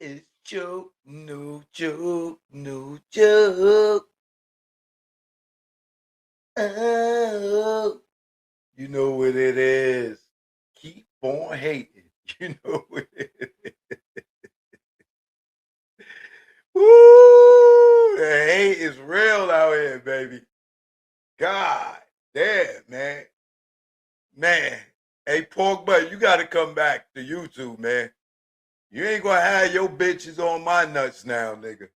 It's joke, no joke, no joke. Oh, you know what it is. Keep on hating. You know what it is. Woo! The hate is real out here, baby. God damn, man. Man. Hey, Pork Butt, you got to come back to YouTube, man. You ain't going to have your bitches on my nuts now, nigga.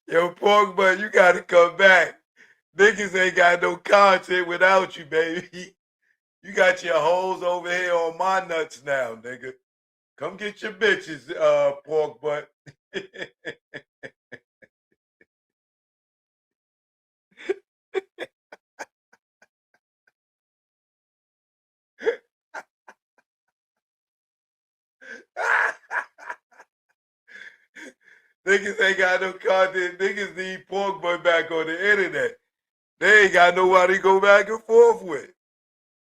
Yo, Pork Butt, you got to come back. Niggas ain't got no content without you, baby. You got your hoes over here on my nuts now, nigga. Come get your bitches, Pork Butt. Niggas ain't got no content. Niggas need Pork Butt back on the internet. They ain't got nobody to go back and forth with.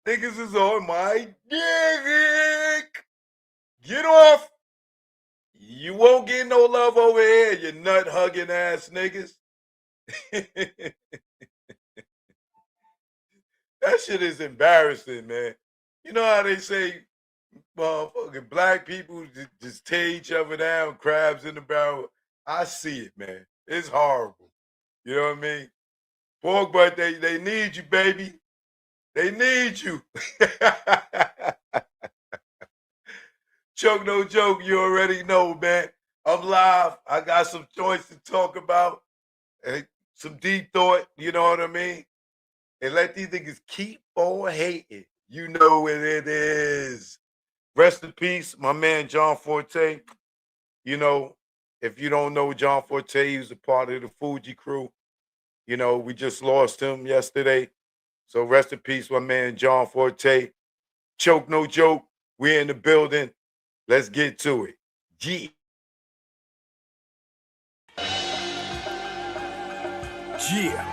Niggas is on my dick. Get off. You won't get no love over here, you nut hugging ass niggas. That shit is embarrassing, man. You know how they say motherfucking black people just tear each other down, crabs in the barrel? I see it, man. It's horrible. You know what I mean? Pork Butt, they need you, baby. They need you. Choke no joke, you already know, man. I'm live. I got some choice to talk about. Some deep thought, you know what I mean? And let these niggas keep on hating. You know what it is. Rest in peace, my man John Forte. You know, if you don't know John Forte, he was a part of the Fuji crew. You know, we just lost him yesterday. So rest in peace, my man John Forte. Choke no joke. We're in the building. Let's get to it. G. Yeah.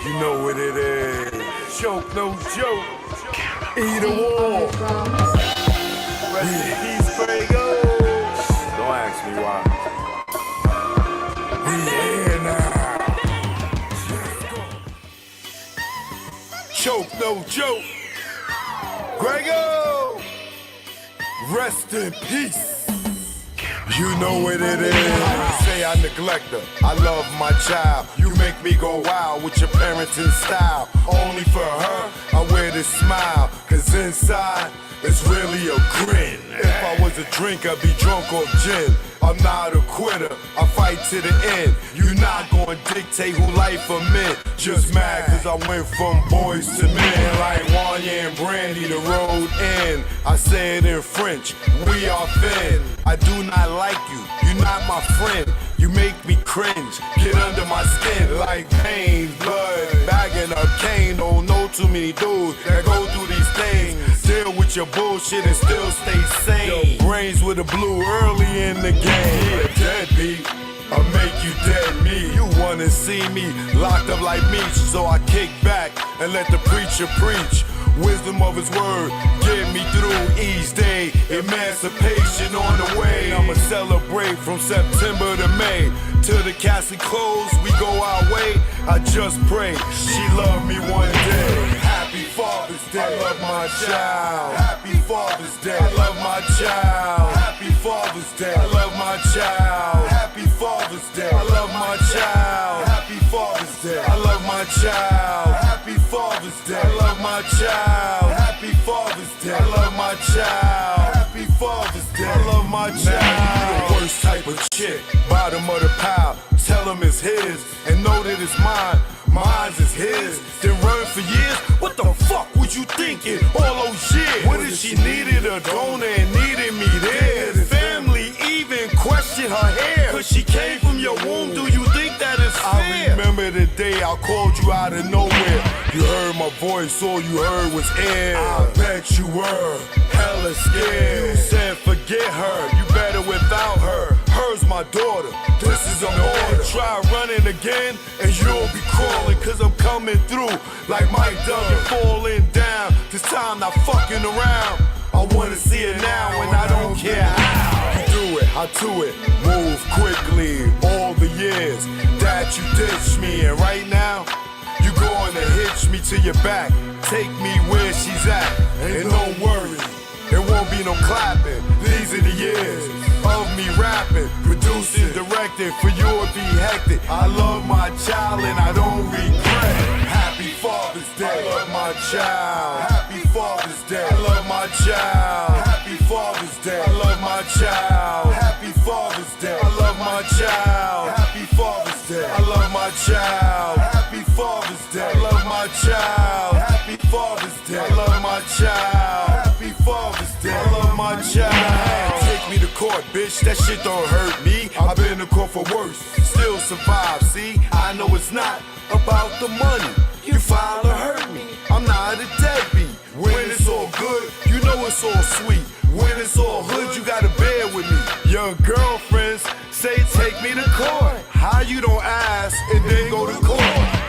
You know what it is. Choke no joke. Either war. Rest in peace, Fuego. Don't ask me why. We here now. Choke no joke. Grego. Rest in peace. You know what it is. Say I neglect her. I love my child. You make me go wild with your parenting style. Only for her, I wear this smile. Cause inside, it's really a grin. If I was a drink, I'd be drunk off gin. I'm not a quitter, I fight to the end. You're not gonna dictate who life I'm in. Just mad cause I went from boys to men. Like Wanya and Brandy, the road end. I say it in French, we are thin. I do not like you, you're not my friend. You make me cringe, get under my skin. Like pain, blood, bagging up cane. Don't know too many dudes that go through these things. Deal with your bullshit and still stay sane. Brains with a blue early in the game. Yeah, deadbeat, I'll make you dead me. You wanna see me locked up like me, so I kick back and let the preacher preach. Wisdom of his word, get me through each day. Emancipation on the way. I'ma celebrate from September to May. Till the casket close, we go our way. I just pray she love me one day. Happy Father's Day, I love my child. Happy Father's Day, I love my child. Happy Father's Day, I love my child. Happy Father's Day, I love my child. Happy Father's Day, I love my child. Happy Father's Day, I love my child. Happy Father's Day, I love my child. Happy Father's Day, I love my child. You the worst type of chick, bottom of the pile. Tell him it's his and know that it's mine. Mine's is his, then run for years. What the fuck was you thinking all those years? What if she needed a donor and needed me there? Family even question her hair, cause she came from your womb. Do you think that is fair? I remember the day I called you out of nowhere. You heard my voice, all you heard was air. I bet you were hella scared. You said forget her, you better without her. Her's my daughter, this is an order. try running again, and you'll be crawling, cause I'm coming through like Mike Duggan falling down. This time not fucking around. I wanna see it now, and I don't care how. You do it, I do it, move quickly. All the years that you ditched me, and right now, you gonna hitch me to your back. Take me where she's at, and don't worry, it won't be no clapping. These are the years of me rapping, producing, directing, for you to be hectic. I love my child and I don't regret. Happy Father's Day, I love my child. Happy Father's Day, I love my child. Happy Father's Day, I love my child. Happy Father's Day, I love my child. Happy Father's Day, I love my child. Happy Father's Day, I love my child. Happy Father's Day, I love my child. Happy Father's Day, I love my child. Take me to court, bitch, that shit don't hurt me. I've been to court for worse, still survive, see? I know it's not about the money, you filed to hurt me. I'm not a deadbeat. When it's all good, you know it's all sweet. When it's all hood, you gotta bear with me. Your girlfriends say take me to court. How you don't ask and then go to court?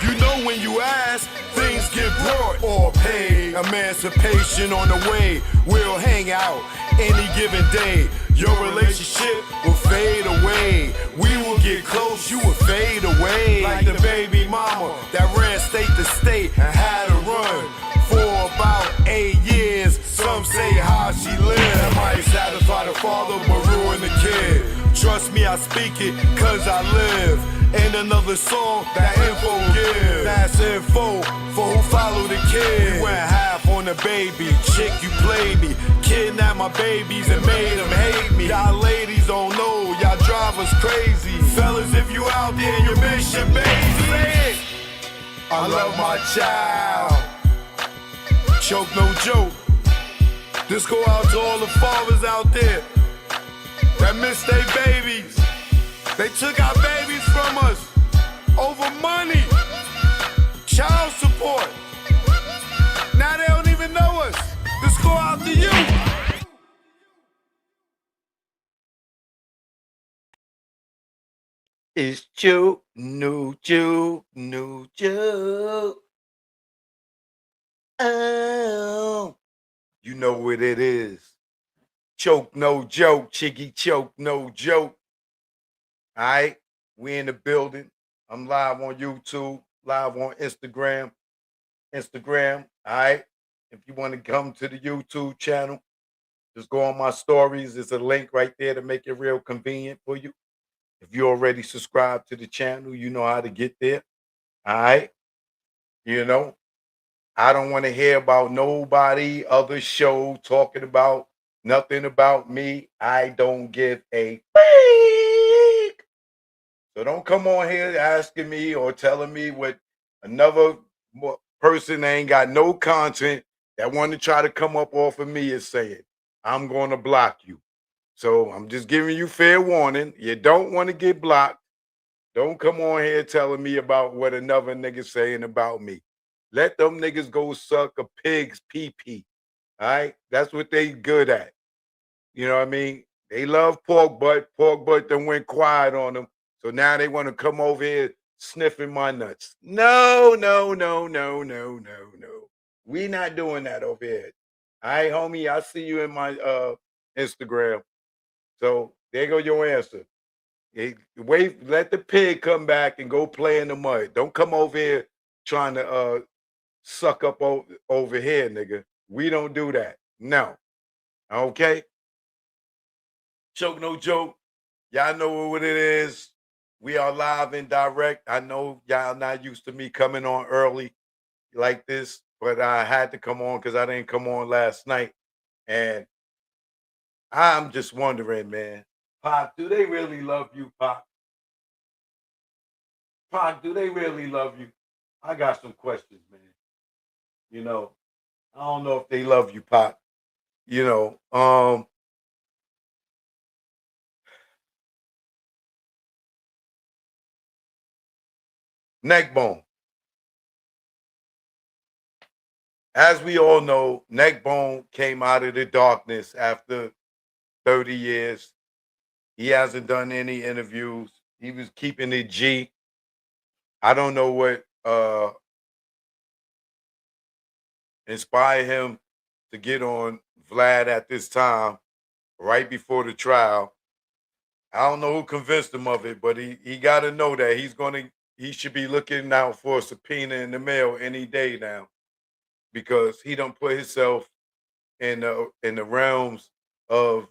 You know when you ask, things get brought or paid. Emancipation on the way, we'll hang out any given day. Your relationship will fade away. We will get close, you will fade away. Like the baby mama that ran state to state and had to run for about 8 years. Some say how she lived. That might satisfy the father but ruin the kid. Trust me, I speak it cause I live. Ain't another song that info give. That's info for who follow the kid. We went half on the baby, chick you played me. Kidnapped my babies and made them hate me. Y'all ladies don't know, y'all drive us crazy. Fellas, if you out there in your mission, baby, I love my child. Choke no joke. This go out to all the fathers out there that miss their babies. They took our babies from us over money, child support. Now they don't even know us. This go out to you. It's Joe, no Joe, no Joe. Oh, you know what it is. Choke no joke, Chiggy choke no joke. All right, we in the building. I'm live on YouTube, live on Instagram. All right. If you want to come to the YouTube channel, just go on my stories. There's a link right there to make it real convenient for you. If you already subscribed to the channel, you know how to get there. All right. You know, I don't want to hear about nobody other show talking about nothing about me. I don't give a freak. So don't come on here asking me or telling me what another person that ain't got no content that want to try to come up off of me is saying. I'm going to block you. So I'm just giving you fair warning. You don't want to get blocked. Don't come on here telling me about what another nigga saying about me. Let them niggas go suck a pig's pee-pee. All right? That's what they good at. You know what I mean? They love pork butt. Pork butt done went quiet on them. So now they want to come over here sniffing my nuts. No. We not doing that over here. All right, homie, I see you in my Instagram. So there go your answer. Wait, let the pig come back and go play in the mud. Don't come over here trying to suck up over here, nigga. We don't do that. No. Okay? Choke no joke. Y'all know what it is. We are live and direct. I know y'all not used to me coming on early like this, but I had to come on because I didn't come on last night. And I'm just wondering, man, Pop, do they really love you, Pop? Pop, do they really love you? I got some questions, man. You know, I don't know if they love you, Pop. You know, Neckbone. As we all know, Neckbone came out of the darkness after 30 years. He hasn't done any interviews. He was keeping it G. I don't know what inspired him to get on Vlad at this time, right before the trial. I don't know who convinced him of it, but he got to know that he should be looking out for a subpoena in the mail any day now, because he don't put himself in the realms of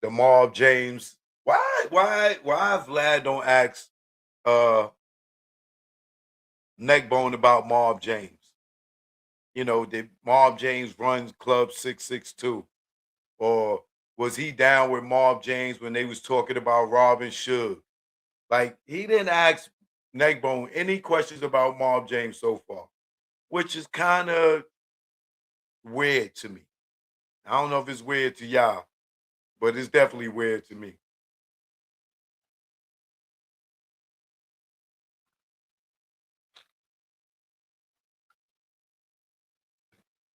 the Mob James. Why Vlad don't ask uh Neckbone about Mob James? You know, did Mob James run Club 662? Or was he down with Mob James when they was talking about robbing Suge? Like, he didn't ask Neckbone any questions about Mob James so far, which is kind of weird to me. I don't know if it's weird to y'all, but it's definitely weird to me.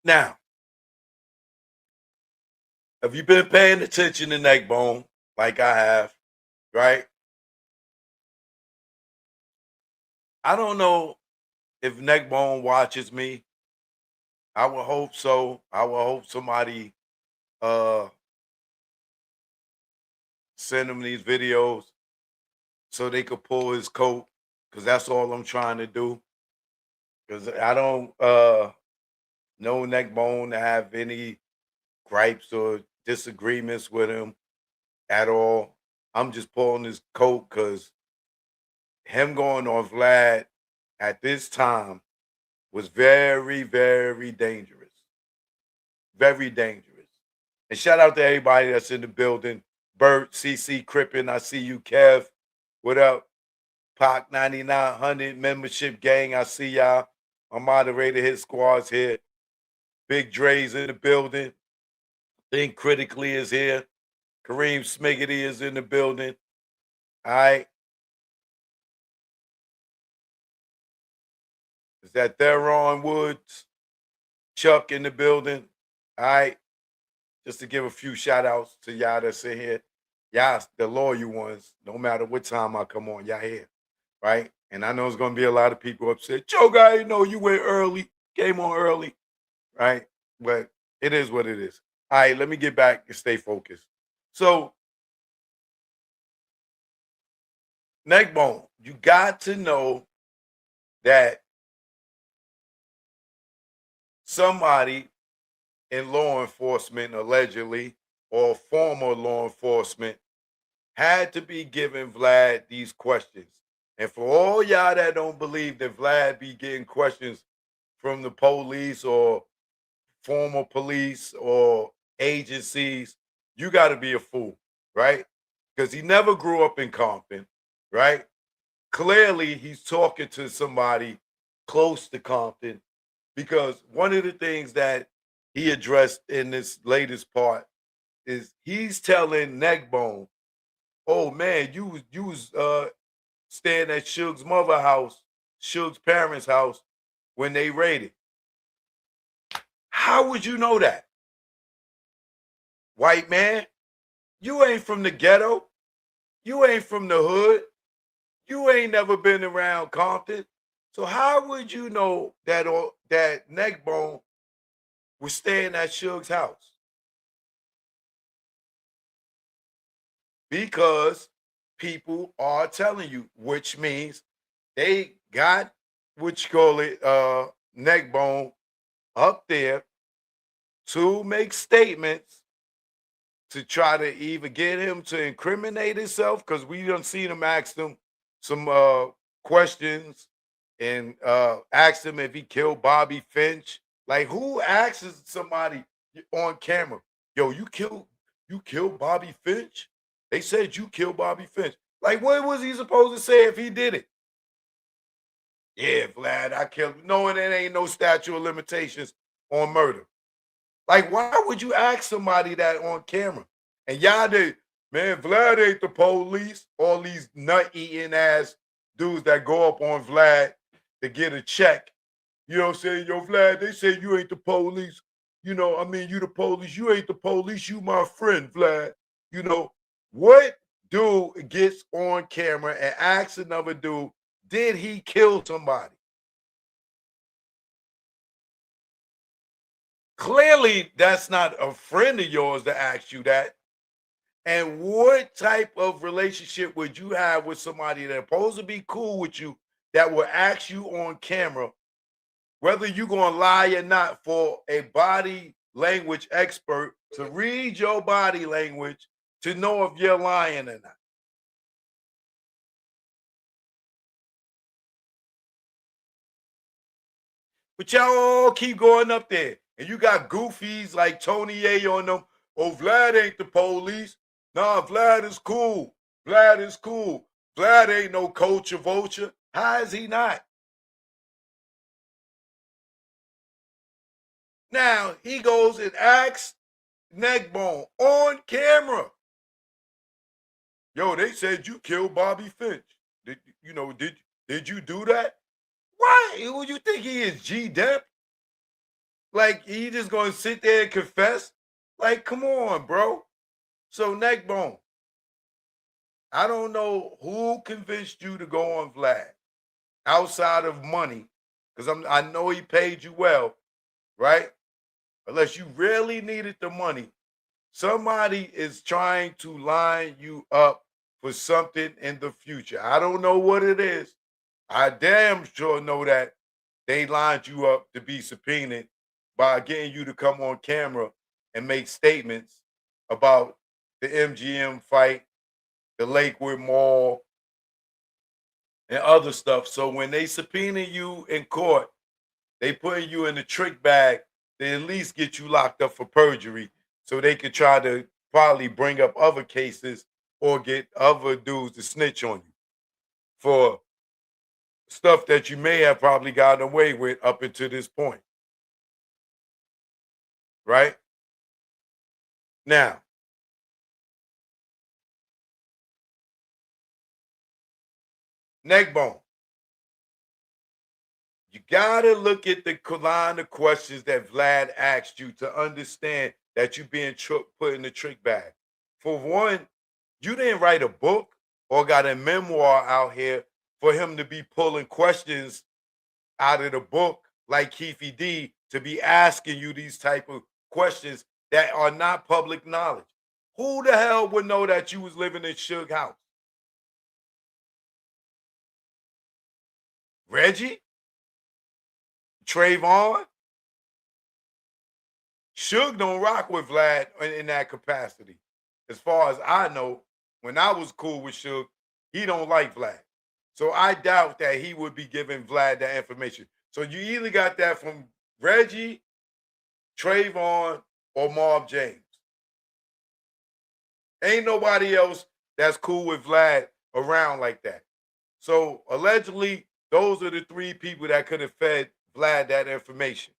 Now, have you been paying attention to Neckbone like I have, right? I don't know if Neckbone watches me. I would hope so. I would hope somebody uh send him these videos so they could pull his coat, because that's all I'm trying to do. Because I don't know Neckbone to have any gripes or disagreements with him at all. I'm just pulling his coat because him going on Vlad at this time was very, very dangerous. Very dangerous. And shout out to everybody that's in the building. Bert, CC Crippen, I see you. Kev, what up? Pac 9900 membership gang, I see y'all. My moderator hit squads here. Big Dre's in the building. Think Critically is here. Kareem Smiggity is in the building. All right. Is that Theron Woods? Chuck in the building. All right. Just to give a few shout outs to y'all that's in here. Y'all, the loyal ones, no matter what time I come on, y'all here. Right? And I know it's going to be a lot of people upset. Joe guy, you know, you went early, came on early. Right? But it is what it is. All right, let me get back and stay focused. So, Neckbone, you got to know that somebody in law enforcement, allegedly, or former law enforcement, had to be giving Vlad these questions. And for all y'all that don't believe that Vlad be getting questions from the police or former police or agencies, you got to be a fool, right? Because he never grew up in Compton, right? Clearly, he's talking to somebody close to Compton, because one of the things that he addressed in this latest part is he's telling Neckbone, "Oh man, you was staying at Suge's mother house, Suge's parents' house when they raided. How would you know that, white man? You ain't from the ghetto. You ain't from the hood. You ain't never been around Compton. So how would you know that that Neckbone was staying at Suge's house?" Because people are telling you, which means they got what you call it, Neckbone up there to make statements to try to either get him to incriminate himself, because we done seen him ask him some questions and asked him if he killed Bobby Finch. Like, who asks somebody on camera, "Yo, you killed Bobby Finch? They said you killed Bobby Finch." Like, what was he supposed to say if he did it? "Yeah, Vlad, I killed him," knowing there ain't no statute of limitations on murder. Like, why would you ask somebody that on camera? And y'all did, man, Vlad ain't the police. All these nut eating ass dudes that go up on Vlad to get a check. You know what I'm saying? "Yo, Vlad, they say you ain't the police. You know, I mean, you the police. You ain't the police. You my friend, Vlad." You know, what? dude gets on camera and asks another dude, did he kill somebody? Clearly, that's not a friend of yours to ask you that. And what type of relationship would you have with somebody that's supposed to be cool with you that will ask you on camera whether you're going to lie or not for a body language expert to read your body language to know if you're lying or not? But y'all all keep going up there. And you got goofies like Tony A on them. Oh, Vlad ain't the police. Nah, Vlad is cool. Vlad is cool. Vlad ain't no culture vulture. How is he not? Now he goes and asks Neckbone on camera. Yo, they said you killed Bobby Finch. Did you do that? Why? Who you think he is, G Dep? Like he just gonna sit there and confess? Like, come on, bro. So Neckbone, I don't know who convinced you to go on Vlad outside of money, because I know he paid you well, right? Unless you really needed the money. Somebody is trying to line you up for something in the future. I don't know what it is. I damn sure know that they lined you up to be subpoenaed by getting you to come on camera and make statements about the MGM fight, the Lakewood Mall, and other stuff. So when they subpoena you in court, they put you in the trick bag. They at least get you locked up for perjury so they could try to probably bring up other cases or get other dudes to snitch on you for stuff that you may have probably gotten away with up until this point. Right? Now, Neckbone, you gotta look at the line of questions that Vlad asked you to understand that you're being put in the trick bag. For one, you didn't write a book or got a memoir out here for him to be pulling questions out of the book like Keefy D to be asking you these type of questions that are not public knowledge. Who the hell would know that you was living in Suge house? Reggie? Trayvon? Suge don't rock with Vlad in that capacity. As far as I know, when I was cool with Suge, he don't like Vlad. So I doubt that he would be giving Vlad that information. So you either got that from Reggie, Trayvon, or Marv James. Ain't nobody else that's cool with Vlad around like that. So allegedly, those are the three people that could have fed Vlad that information.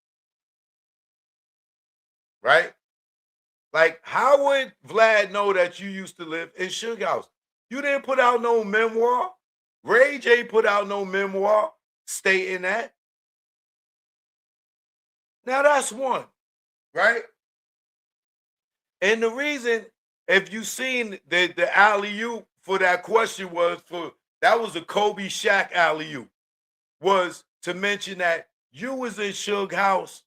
Right? Like, how would Vlad know that you used to live in Suge House? You didn't put out no memoir. Ray J put out no memoir stating that. Now that's one, right? And the reason, if you seen the alley-oop for that question was for that was a Kobe Shaq alley-oop, was to mention that you was in Suge house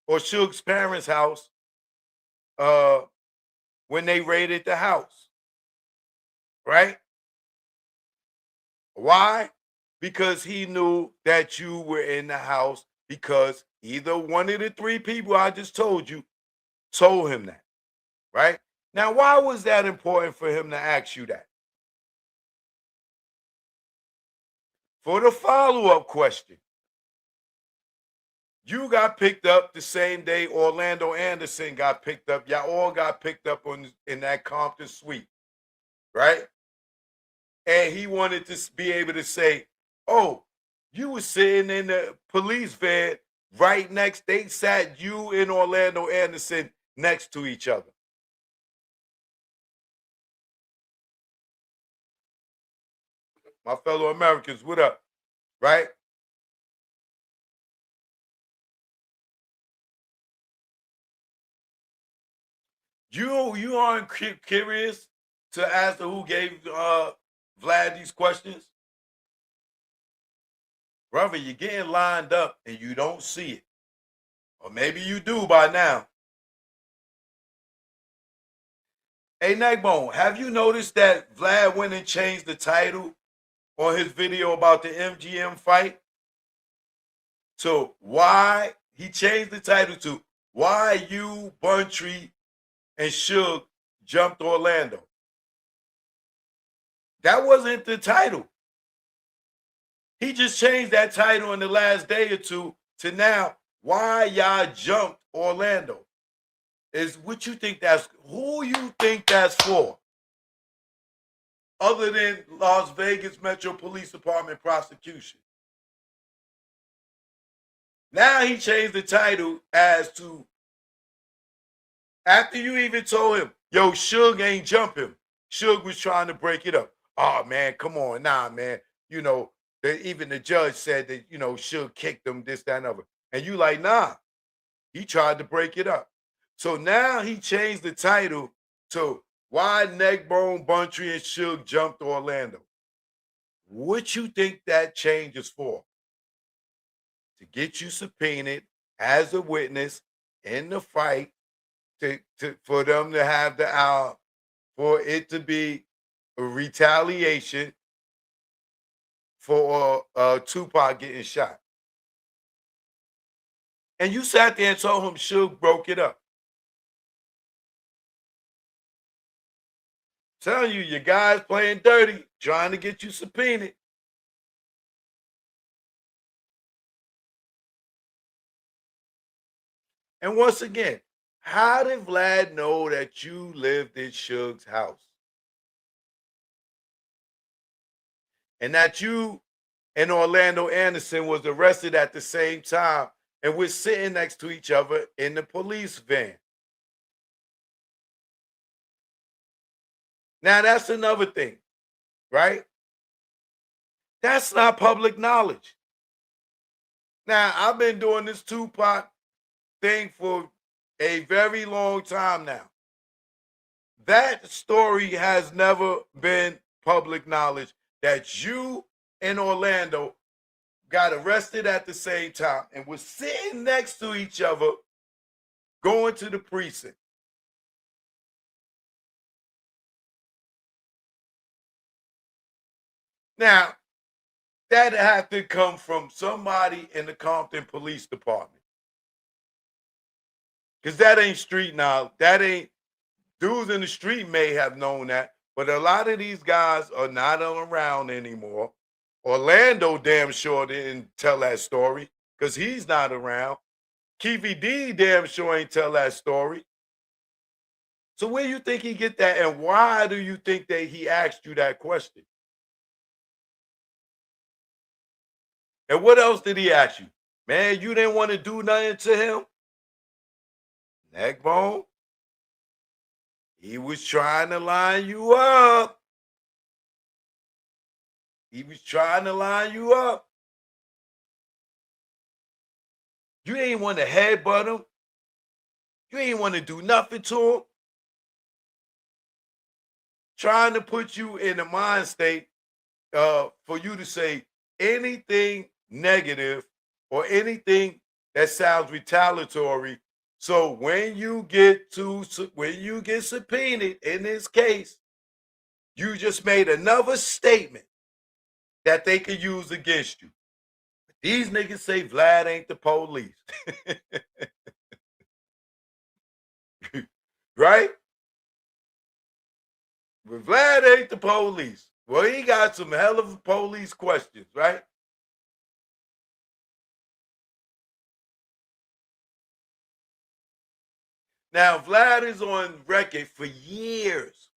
or Suge's parents' house uh when they raided the house, right? Why? Because he knew that you were in the house because either one of the three people I just told you told him that, right? Now, why was that important for him to ask you that? For the follow-up question, you got picked up the same day Orlando Anderson got picked up. Y'all all got picked up in that Compton suite, right? And he wanted to be able to say, oh, you were sitting in the police van right next. They sat you and Orlando Anderson next to each other. My fellow Americans, what up? Right? You aren't curious to answer who gave Vlad these questions? Brother, you're getting lined up and you don't see it. Or maybe you do by now. Hey, Neckbone, have you noticed that Vlad went and changed the title on his video about the MGM fight? So why he changed the title to Why You, Buntree, and Suge Jumped Orlando? That wasn't the title. He just changed that title in the last day or two to now Why Y'all Jumped Orlando. Is what you think that's who you think that's for? Other than Las Vegas Metro Police Department prosecution. Now he changed the title as to, after you even told him, yo, Suge ain't jump him. Suge was trying to break it up. Oh, man, come on. Nah, man. You know, even the judge said that, you know, Suge kicked him, this, that, and other. And you like, nah, he tried to break it up. So now he changed the title to Why Neckbone, Buntree, and Suge Jumped Orlando. What you think that change is for? To get you subpoenaed as a witness in the fight, for them to have the for it to be a retaliation for Tupac getting shot. And you sat there and told him Suge broke it up. Telling you, your guys playing dirty, trying to get you subpoenaed. And once again, how did Vlad know that you lived in Suge's house? And that you and Orlando Anderson was arrested at the same time and we're sitting next to each other in the police van. Now, that's another thing, right? That's not public knowledge. Now, I've been doing this Tupac thing for a very long time now. That story has never been public knowledge that you and Orlando got arrested at the same time and were sitting next to each other going to the precinct. Now, that had to come from somebody in the Compton Police Department. Because that ain't street knowledge. That ain't, dudes in the street may have known that, but a lot of these guys are not around anymore. Orlando damn sure didn't tell that story because he's not around. Keefy D damn sure ain't tell that story. So where you think he get that, and why do you think that he asked you that question? And what else did he ask you? Man, you didn't want to do nothing to him? Neckbone? He was trying to line you up. He was trying to line you up. You ain't want to headbutt him. You ain't want to do nothing to him. Trying to put you in a mind state for you to say anything negative or anything that sounds retaliatory. So when you get subpoenaed in this case, you just made another statement that they could use against you. These niggas say Vlad ain't the police. Right? But Vlad ain't the police. Well, he got some hell of police questions, right? Now, Vlad is on record for years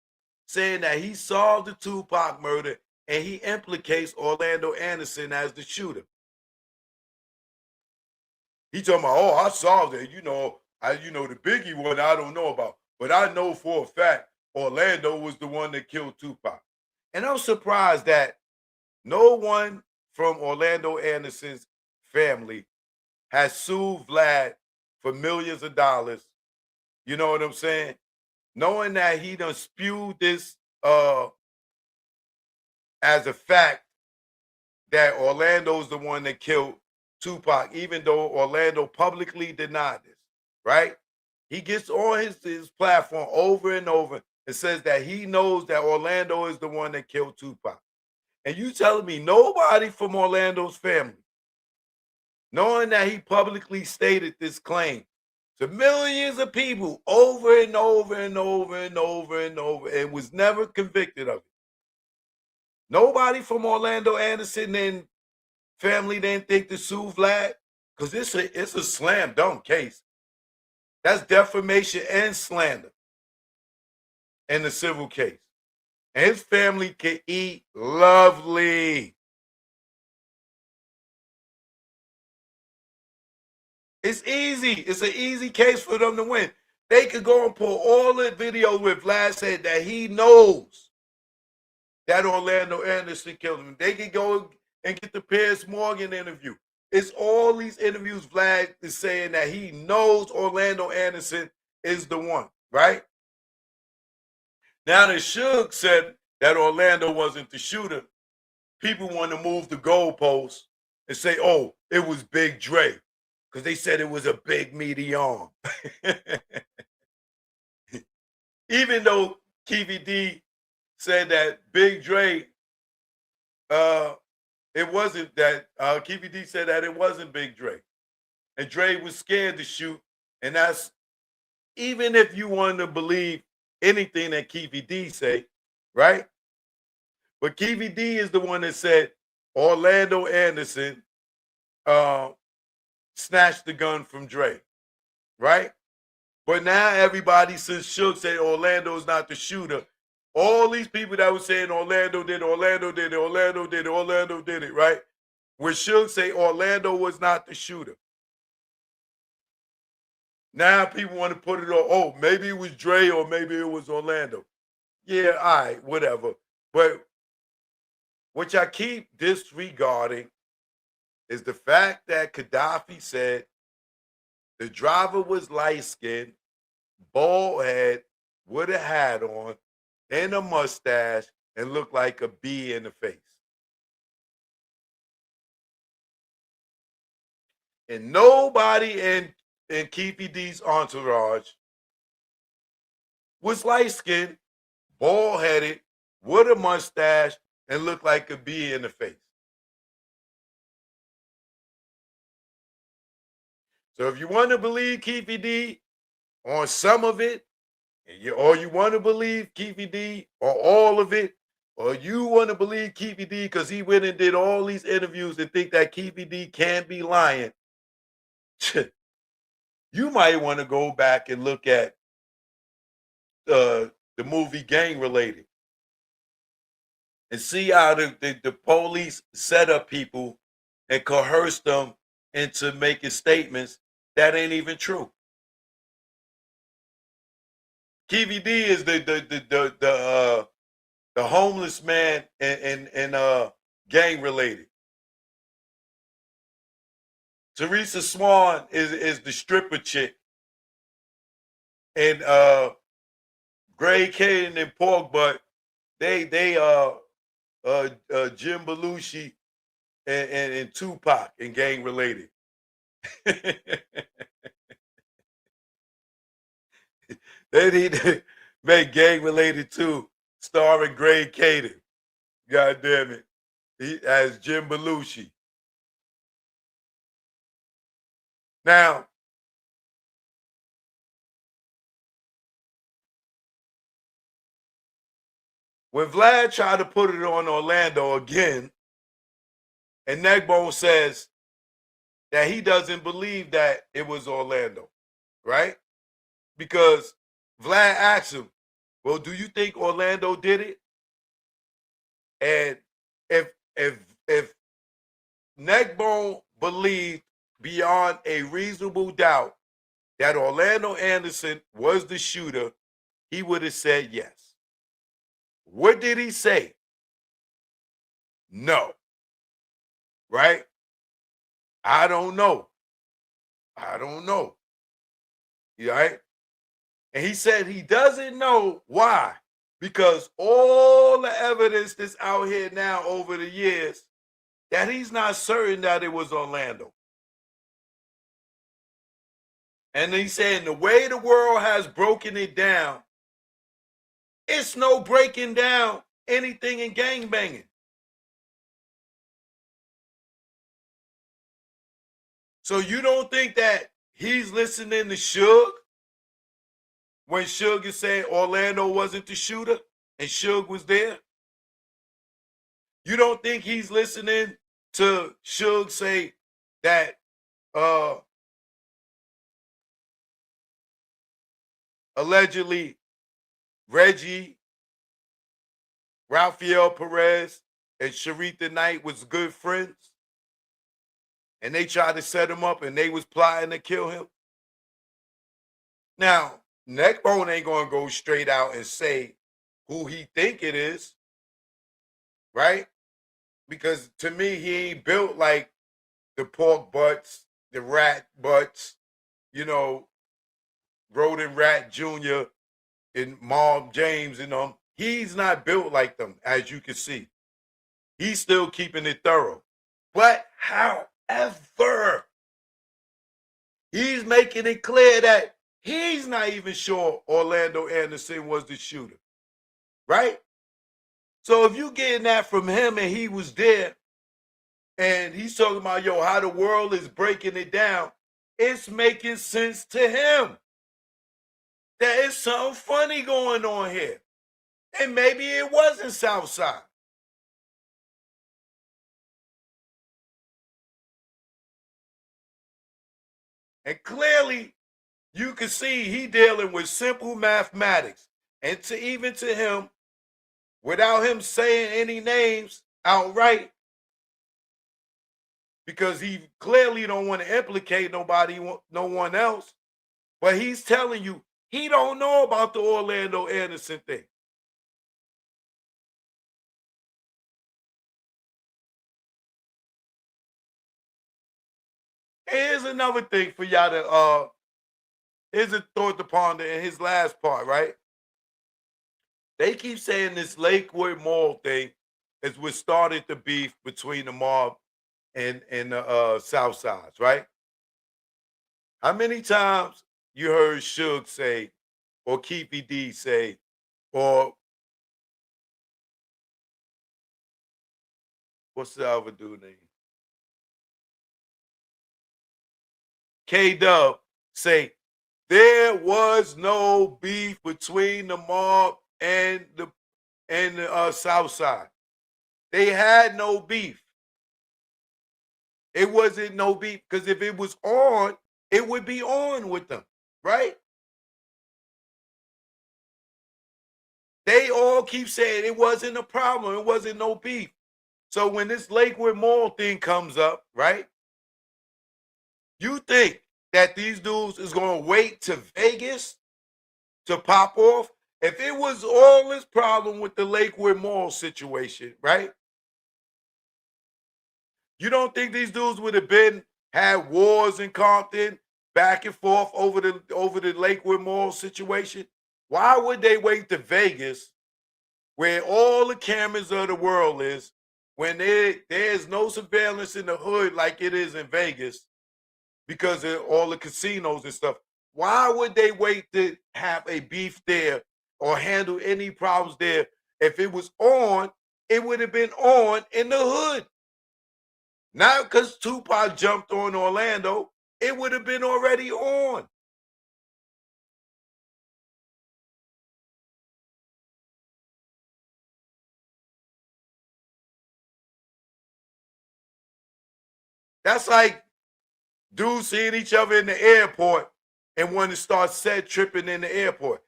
saying that he solved the Tupac murder and he implicates Orlando Anderson as the shooter. He talking about, oh, I solved it. The Biggie one I don't know about, but I know for a fact Orlando was the one that killed Tupac. And I'm surprised that no one from Orlando Anderson's family has sued Vlad for millions of dollars. You know what I'm saying? Knowing that he done spewed this as a fact that Orlando's the one that killed Tupac, even though Orlando publicly denied this, right? He gets on his platform over and over and says that he knows that Orlando is the one that killed Tupac. And you telling me nobody from Orlando's family, knowing that he publicly stated this claim to millions of people over and over and over and over and over and was never convicted of it. Nobody from Orlando Anderson and family didn't think to sue Vlad because it's a slam dunk case. That's defamation and slander in the civil case. And his family can eat lovely. It's easy. It's an easy case for them to win. They could go and pull all the videos with Vlad said that he knows that Orlando Anderson killed him. They could go and get the Piers Morgan interview. It's all these interviews Vlad is saying that he knows Orlando Anderson is the one, right? Now that Suge said that Orlando wasn't the shooter, people want to move the goalposts and say, oh, it was Big Dre, because they said it was a big meaty arm. Even though Keefy D said that Big Dre, it wasn't that, Keefy D said that it wasn't Big Dre. And Dre was scared to shoot. And that's, even if you want to believe anything that Keefy D say, right? But Keefy D is the one that said Orlando Anderson snatched the gun from Dre, right? But now everybody, since Suge said Orlando's not the shooter, all these people that were saying Orlando did it, Orlando did it, Orlando did it, Orlando did it, right? When Suge say Orlando was not the shooter. Now people want to put it on, oh, maybe it was Dre or maybe it was Orlando. Yeah, all right, whatever. But what I keep disregarding is the fact that Gaddafi said the driver was light-skinned, bald head, with a hat on, and a mustache, and looked like a bee in the face. And nobody in Keefy D's entourage was light-skinned, bald-headed, with a mustache, and looked like a bee in the face. So if you want to believe Keefy D on some of it, or you want to believe Keefy D on all of it, or you want to believe Keefy D because he went and did all these interviews and think that Keefy D can't be lying, you might want to go back and look at the movie Gang Related and see how the police set up people and coerced them into making statements that ain't even true. Keefy D is the homeless man and Gang Related. Teresa Swan is the stripper chick. And Gray Caden and Pork Butt, they Jim Belushi and Tupac and Gang Related. They need to make Gang Related too, starring Gray Caden. God damn it. He as Jim Belushi. Now, when Vlad tried to put it on Orlando again, and Neckbone says that he doesn't believe that it was Orlando, right? Because Vlad asked him, well, do you think Orlando did it? And if Neckbone believed beyond a reasonable doubt that Orlando Anderson was the shooter, he would have said yes. What did he say? No. Right? I don't know. I don't know. Right? And he said he doesn't know why. Because all the evidence that's out here now over the years that he's not certain that it was Orlando. And he's saying the way the world has broken it down, it's no breaking down anything in gangbanging. So you don't think that he's listening to Suge when Suge is saying Orlando wasn't the shooter and Suge was there? You don't think he's listening to Suge say that allegedly Reggie, Rafael Perez, and Sharita Knight was good friends? And they tried to set him up and they was plotting to kill him? Now, Neckbone ain't gonna go straight out and say who he think it is, right? Because to me, he ain't built like the pork butts, the rat butts, you know, Rodent Rat Jr. and Mom James and them. He's not built like them, as you can see. He's still keeping it thorough. But however, he's making it clear that he's not even sure Orlando Anderson was the shooter, right? So if you getting that from him and he was there, and he's talking about, yo, how the world is breaking it down, it's making sense to him. There is something funny going on here. And maybe it wasn't Southside. And clearly, you can see he dealing with simple mathematics. And even to him, without him saying any names outright, because he clearly don't want to implicate nobody, no one else, but he's telling you he don't know about the Orlando Anderson thing. Here's another thing for y'all to here's a thought to ponder in his last part, right? They keep saying this Lakewood Mall thing is what started the beef between the mob and the South Sides, right? How many times you heard Suge say, or Keefy D say, or what's the other dude name? K-Dub say, there was no beef between the mob and the South Side. They had no beef. It wasn't no beef because if it was on, it would be on with them, right? They all keep saying it wasn't a problem. It wasn't no beef. So when this Lakewood Mall thing comes up, right? You think that these dudes is going to wait to Vegas to pop off? If it was all this problem with the Lakewood Mall situation, right? You don't think these dudes would have had wars in Compton back and forth over the Lakewood Mall situation? Why would they wait to Vegas where all the cameras of the world is when there's no surveillance in the hood like it is in Vegas because of all the casinos and stuff? Why would they wait to have a beef there or handle any problems there? If it was on, it would have been on in the hood. Not because Tupac jumped on Orlando, it would have been already on. That's like dudes seeing each other in the airport and want to start set tripping in the airport.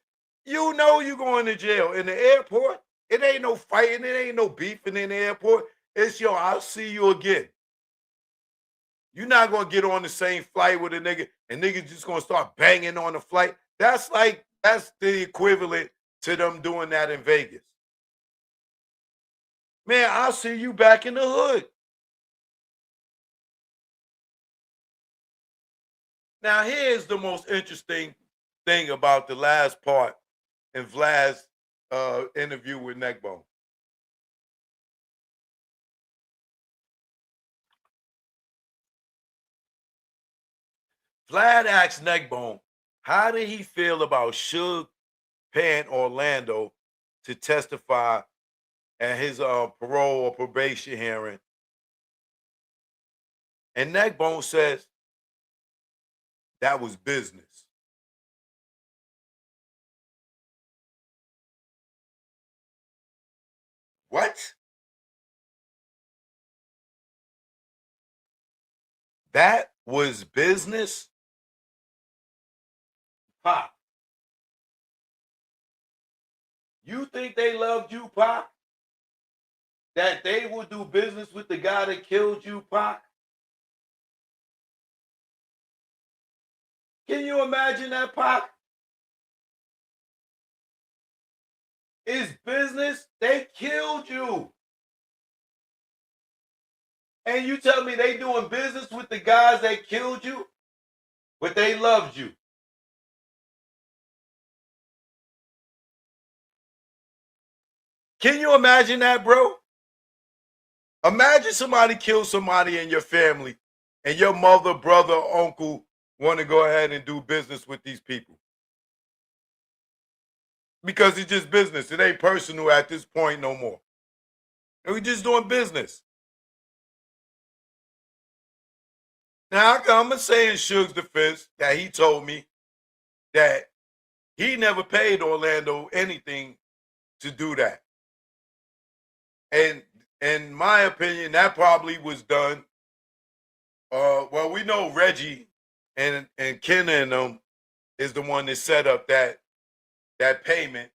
You know you're going to jail in the airport. It ain't no fighting. It ain't no beefing in the airport. It's yo, I'll see you again. You're not going to get on the same flight with a nigga and niggas just going to start banging on the flight. That's the equivalent to them doing that in Vegas. Man, I'll see you back in the hood. Now, here's the most interesting thing about the last part in Vlad's interview with Neckbone. Vlad asked Neckbone, how did he feel about Suge paying Orlando to testify at his parole or probation hearing? And Neckbone says that was business. What? That was business? Pop, you think they loved you, Pop? That they would do business with the guy that killed you, Pop? Can you imagine that, Pop? It's business. They killed you. And you tell me they doing business with the guys that killed you, but they loved you. Can you imagine that, bro? Imagine somebody killed somebody in your family and your mother, brother, uncle want to go ahead and do business with these people. Because it's just business. It ain't personal at this point no more. And we just doing business. Now, I'm going to say in Suge's defense that he told me that he never paid Orlando anything to do that. And in my opinion, that probably was done. Well, we know Reggie and Kenna and them is the one that set up that payment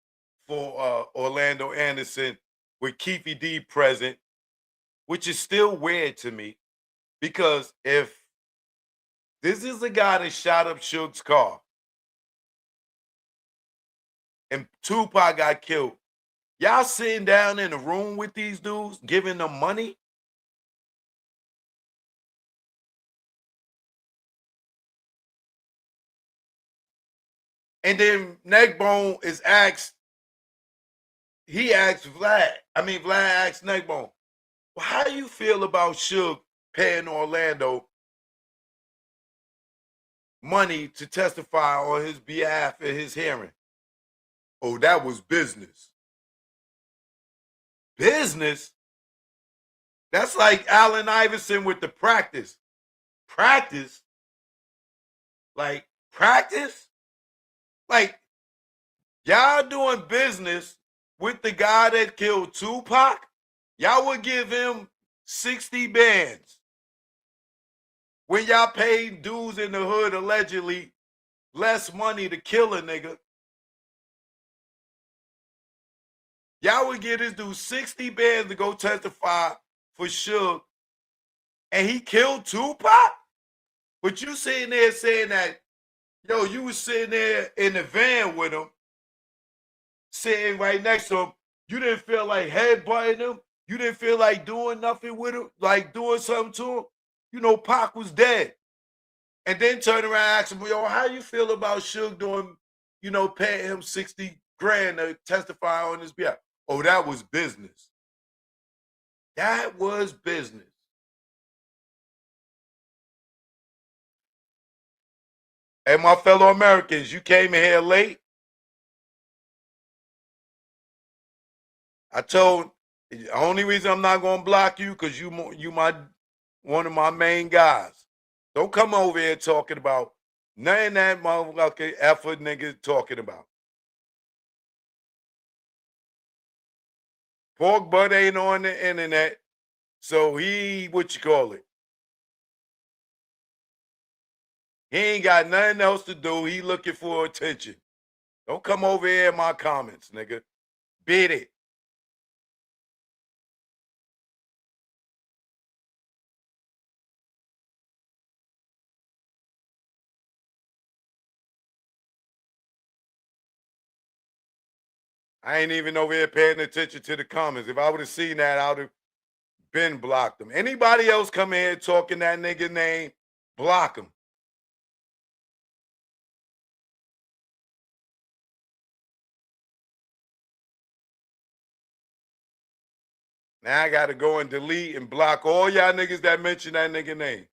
for Orlando Anderson with Keefy D present, which is still weird to me because if this is the guy that shot up Suge's car and Tupac got killed, y'all sitting down in the room with these dudes, giving them money? And then Neckbone is asked, Vlad asked Neckbone, well, how do you feel about Suge paying Orlando money to testify on his behalf at his hearing? Oh, that was business. Business? That's like Allen Iverson with the practice. Practice? Like, practice? Like, y'all doing business with the guy that killed Tupac? Y'all would give him 60 bands. When y'all paid dudes in the hood allegedly less money to kill a nigga, y'all would give this dude 60 bands to go testify for Suge, and he killed Tupac? But you sitting there saying that, yo, you was sitting there in the van with him, sitting right next to him. You didn't feel like headbutting him. You didn't feel like doing nothing with him, like doing something to him. You know, Pac was dead. And then turn around and ask him, yo, how you feel about Suge doing, paying him 60 grand to testify on his behalf? Oh, that was business. That was business. And my fellow Americans, you came in here late. I told the only reason I'm not gonna block you because you my one of my main guys. Don't come over here talking about nothing that motherfucker effort nigga talking about. Pork butt ain't on the internet, so he what you call it? He ain't got nothing else to do. He looking for attention. Don't come over here in my comments, nigga. Beat it. I ain't even over here paying attention to the comments. If I would have seen that, I would have been blocked them. Anybody else come in here talking that nigga name, block them. Now I got to go and delete and block all y'all niggas that mention that nigga name.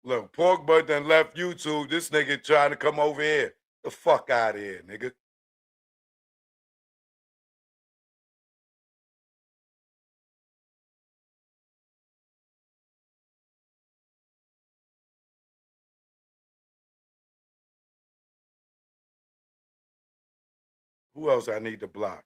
Look, Pork Butt done left YouTube. This nigga trying to come over here. The fuck out of here, nigga. Who else I need to block?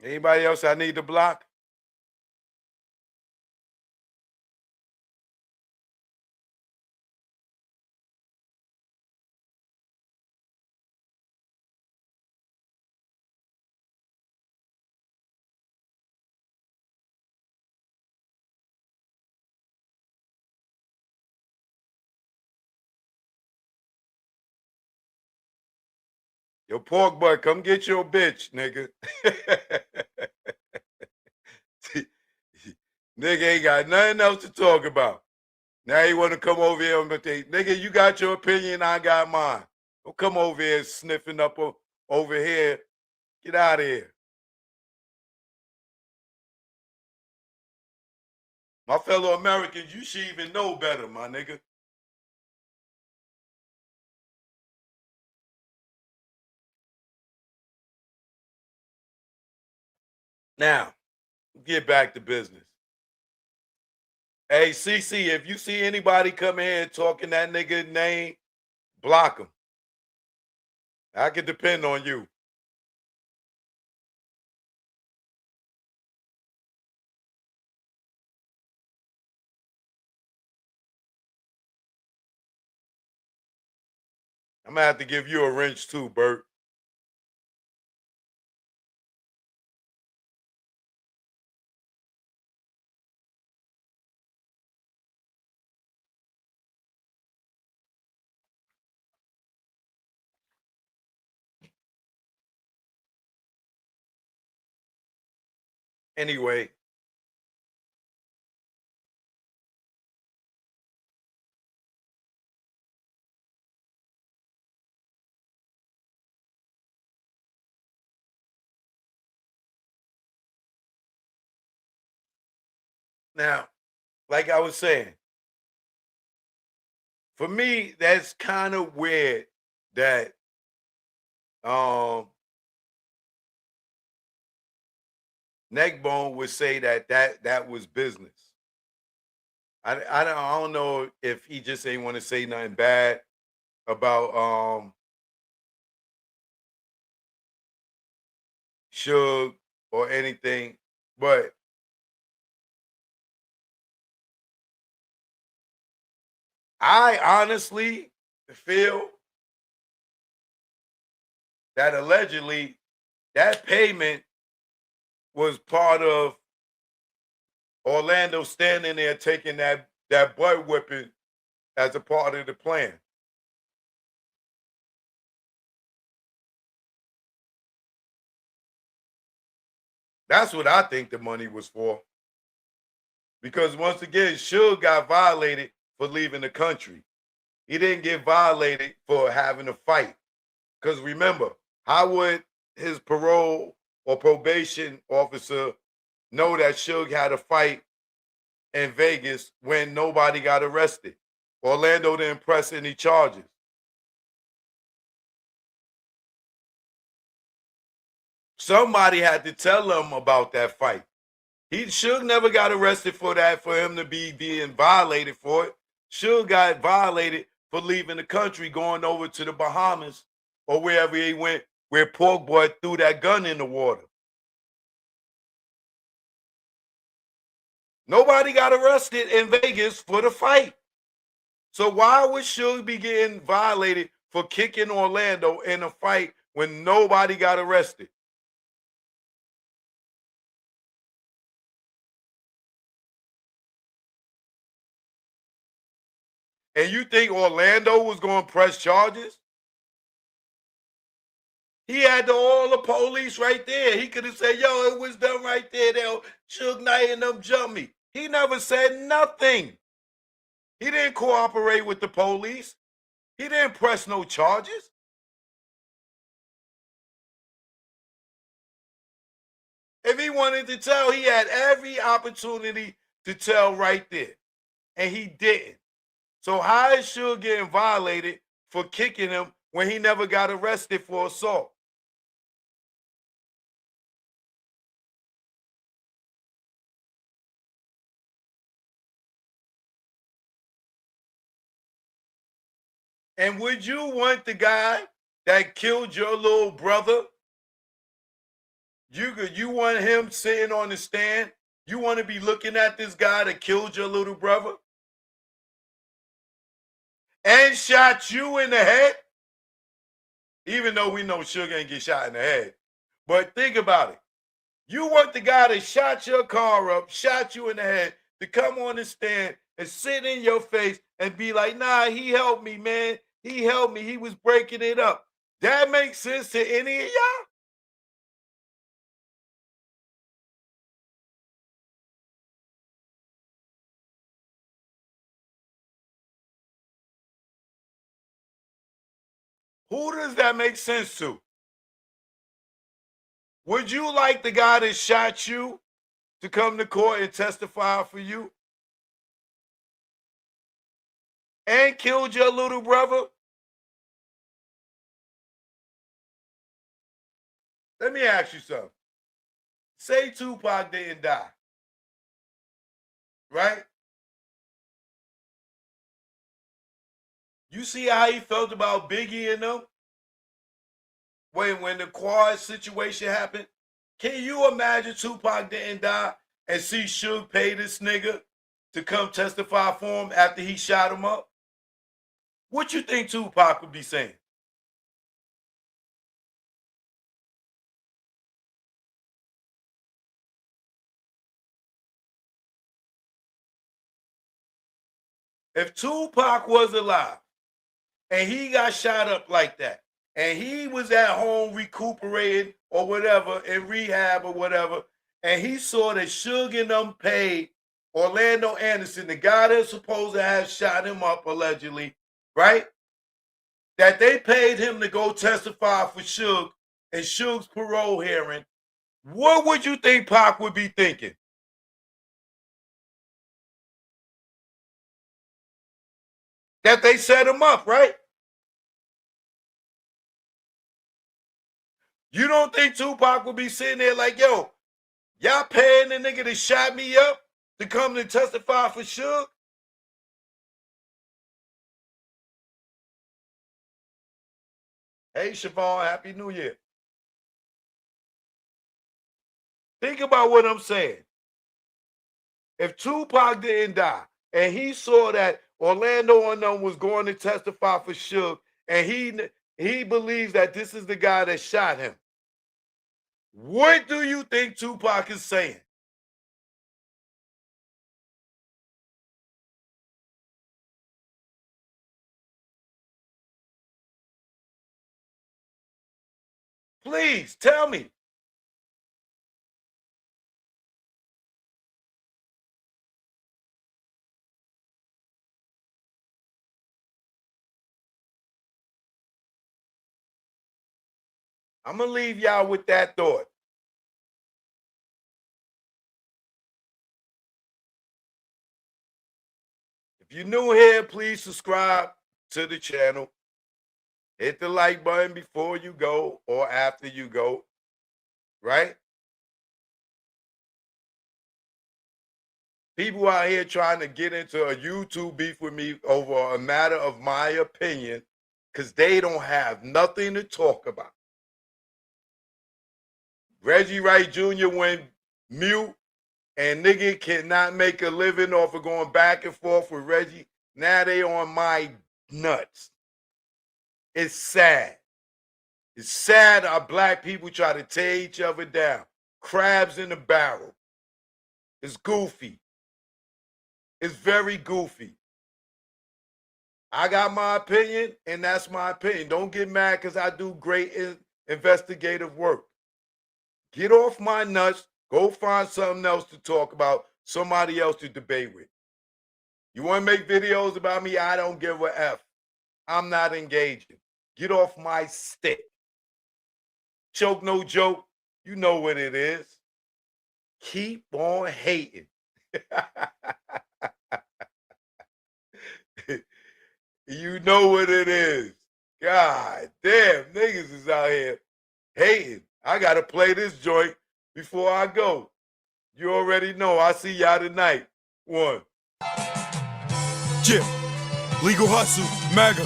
Anybody else I need to block? Yo, Pork Butt, come get your bitch, nigga. Nigga ain't got nothing else to talk about. Now you want to come over here and say, nigga, you got your opinion, I got mine. Don't come over here sniffing up over here. Get out of here. My fellow Americans, you should even know better, my nigga. Now, get back to business. Hey, CC, if you see anybody come in here talking that nigga name, block them. I can depend on you. I'm gonna have to give you a wrench too, Bert. Anyway, now, like I was saying, for me, that's kind of weird that Neckbone would say that was business. I don't know if he just ain't want to say nothing bad about Suge or anything, but I honestly feel that allegedly that payment was part of Orlando standing there taking that butt whipping as a part of the plan. That's what I think the money was for. Because once again, Suge got violated for leaving the country. He didn't get violated for having a fight. Because remember, how would his parole or probation officer know that Suge had a fight in Vegas when nobody got arrested? Orlando didn't press any charges. Somebody had to tell them about that fight. Suge never got arrested for that, for him to be being violated for it. Suge got violated for leaving the country, going over to the Bahamas or wherever he went, where Pork Boy threw that gun in the water. Nobody got arrested in Vegas for the fight. So why would Suge be getting violated for kicking Orlando in a fight when nobody got arrested? And you think Orlando was going to press charges? He had all the police right there. He could have said, yo, it was done right there. Suge Knight and them jumped me. He never said nothing. He didn't cooperate with the police. He didn't press no charges. If he wanted to tell, he had every opportunity to tell right there. And he didn't. So how is Suge getting violated for kicking him when he never got arrested for assault? And would you want the guy that killed your little brother? You want him sitting on the stand? You want to be looking at this guy that killed your little brother and shot you in the head? Even though we know Suge ain't get shot in the head. But think about it. You want the guy that shot your car up, shot you in the head, to come on the stand and sit in your face and be like, nah, he helped me, man. He helped me. He was breaking it up. That makes sense to any of y'all? Who does that make sense to? Would you like the guy that shot you to come to court and testify for you and killed your little brother? Let me ask you something. Say Tupac didn't die, right? You see how he felt about Biggie and them when the quad situation happened? Can you imagine Tupac didn't die and see Suge pay this nigga to come testify for him after he shot him up? What you think Tupac would be saying? If Tupac was alive and he got shot up like that, and he was at home recuperating or whatever, in rehab or whatever, and he saw that Suge and them paid Orlando Anderson, the guy that's supposed to have shot him up allegedly, right? That they paid him to go testify for Suge in Suge's parole hearing, what would you think Pac would be thinking? That they set him up, right? You don't think Tupac would be sitting there like, yo, y'all paying the nigga that shot me up to come to testify for Suge? Hey, Siobhan, Happy New Year. Think about what I'm saying. If Tupac didn't die and he saw that Orlando and them was going to testify for Suge, and he believes that this is the guy that shot him, what do you think Tupac is saying? Please tell me. I'm going to leave y'all with that thought. If you're new here, please subscribe to the channel. Hit the like button before you go or after you go, right? People out here trying to get into a YouTube beef with me over a matter of my opinion because they don't have nothing to talk about. Reggie Wright Jr. went mute and nigga cannot make a living off of going back and forth with Reggie. Now they on my nuts. It's sad. It's sad how black people try to tear each other down. Crabs in the barrel. It's goofy. It's very goofy. I got my opinion, and that's my opinion. Don't get mad because I do great investigative work. Get off my nuts. Go find something else to talk about, somebody else to debate with. You want to make videos about me? I don't give a F. I'm not engaging. Get off my stick. Choke no joke. You know what it is. Keep on hating. You know what it is. God damn, niggas is out here hating. I got to play this joint before I go. You already know. I'll see y'all tonight. One. Chip, Legal Hustle, MAGA.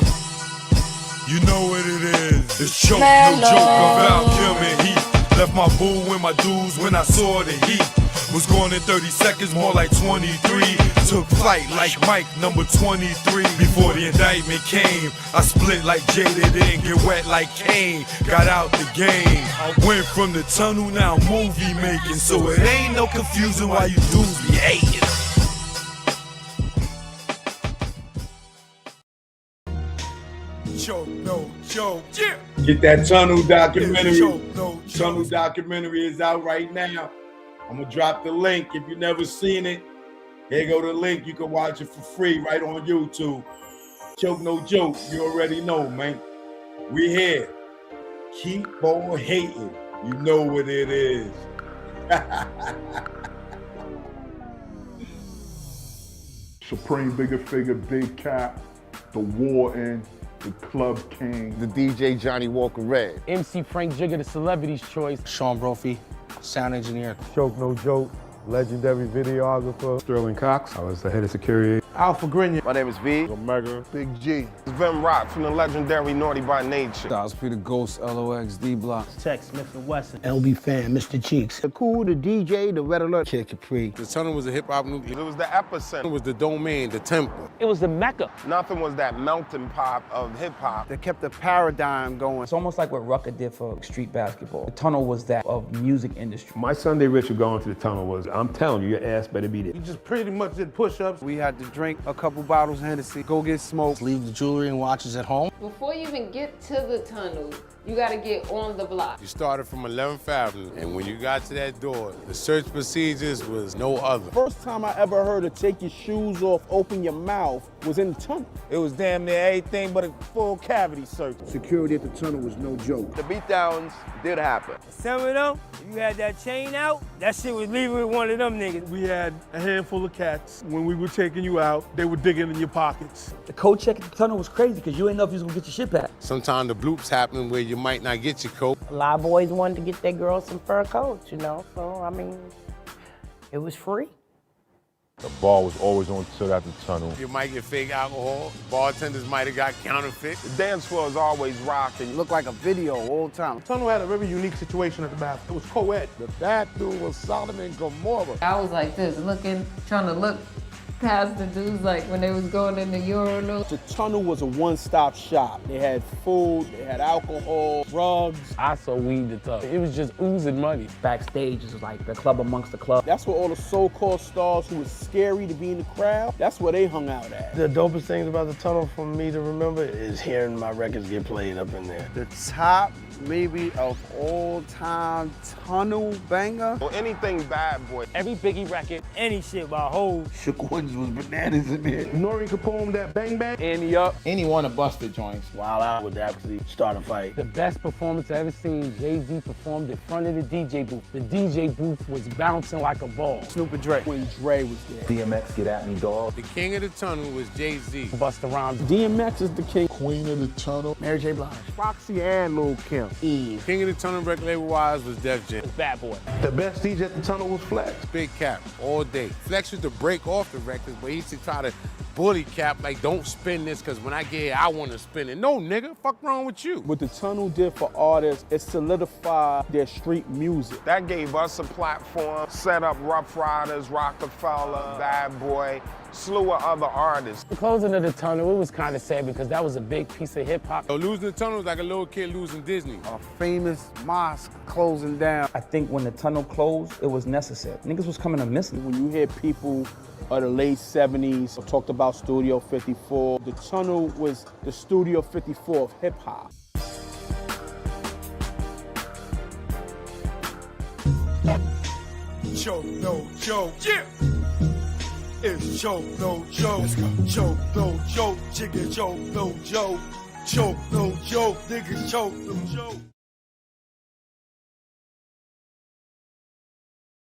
You know what it is. It's choke, no joke about Kim and Heath. Left my boo in my dudes when I saw the heat. Was gone in 30 seconds, more like 23. Took flight like Mike, number 23. Before the indictment came, I split like Jada, didn't get wet like Kane. Got out the game. I went from the tunnel, now movie making. So it ain't no confusion why you dudes be hating. Choke, no joke. Yeah. Get that Tunnel documentary. Choke, no joke. Tunnel documentary is out right now. I'm going to drop the link. If you've never seen it, here go the link. You can watch it for free right on YouTube. Choke no joke. You already know, man. We here. Keep on hating. You know what it is. Supreme Bigger Figure, Big Cap, The Warden, The Club King, The DJ Johnny Walker Red. MC Frank Jigger, the celebrity's choice. Sean Brophy, sound engineer. Choke no joke, legendary videographer. Sterling Cox, I was the head of security. Alpha Grenier. My name is V. Omega. Big G. Vim Rock from the legendary Naughty by Nature. Styles P the Ghost, LOX, D Block. Tech Smith and Wesson. LB Fan, Mr. Cheeks. The Cool, the DJ, the Red Alert. Kid Capri. The tunnel was a hip-hop nucleus. It was the epicenter. It was the domain, the temple. It was the Mecca. Nothing was that melting pot of hip-hop. They kept the paradigm going. It's almost like what Rucker did for street basketball. The tunnel was that of music industry. My Sunday ritual going to the tunnel was, I'm telling you, your ass better be there. We just pretty much did push-ups. We had to drink a couple bottles of Hennessy, go get smoked. Leave the jewelry and watches at home. Before you even get to the tunnel, you gotta get on the block. You started from 11th Avenue, and when you got to that door, the search procedures was no other. First time I ever heard of take your shoes off, open your mouth was in the tunnel. It was damn near everything but a full cavity search. Security at the tunnel was no joke. The beatdowns did happen. Some of them, if you had that chain out, that shit was leaving with one of them niggas. We had a handful of cats. When we were taking you out, they were digging in your pockets. The code check at the tunnel was crazy because you didn't know if you was gonna get your shit back. Sometimes the bloops happen where you might not get your coat. A lot of boys wanted to get their girls some fur coats, you know, so I mean, it was free. The bar was always on till after the tunnel. You might get fake alcohol. Bartenders might have got counterfeit. The dance floor is always rocking. It looked like a video all the time. The tunnel had a very unique situation at the bathroom. It was co-ed. The bathroom was Sodom and Gomorrah. I was like this, trying to look past the dudes like when they was going in the urinal. The tunnel was a one-stop shop. They had food, they had alcohol, drugs. I saw weed the tunnel. It was just oozing money. Backstage is like the club amongst the club. That's where all the so-called stars who was scary to be in the crowd, that's where they hung out at. The dopest things about the tunnel for me to remember is hearing my records get played up in there. The top, maybe, of all time tunnel banger. Or anything bad boy. Every Biggie record, any shit by Hov. Shook Ones was bananas in there. Nori Capone, that bang bang. Andy Up. Any one of Buster joints. Wild Out would actually start a fight. The best performance I ever seen, Jay-Z performed in front of the DJ booth. The DJ booth was bouncing like a ball. Snoop and Dre, when Dre was there. DMX, Get At Me, Dog. The king of the tunnel was Jay-Z. Busta Rhymes. DMX is the king. Queen of the tunnel. Mary J. Blige. Foxy and Lil' Kim. Tunnel, Eve. King of the Tunnel record label-wise was Def Jam. Bad Boy. The best DJ at the Tunnel was Flex. Big Cap, all day. Flex used to break off the records, but he used to try to bully Cap, like, don't spin this, because when I get here, I want to spin it. No, nigga, fuck wrong with you? What the Tunnel did for artists, it solidified their street music. That gave us a platform, set up Rough Riders, Rockefeller, Bad Boy, slew of other artists. The closing of the Tunnel, it was kind of sad because that was a big piece of hip hop. So losing the Tunnel was like a little kid losing Disney. A famous mosque closing down. I think when the tunnel closed, it was necessary. Niggas was coming to miss it. When you hear people of the late 70s talked about Studio 54, the Tunnel was the Studio 54 of hip hop. Choke, no joke. Yeah. It's choke, no joke. Choke, no joke. Chicken choke, no joke. Choke, no joke. Niggas choke, no joke.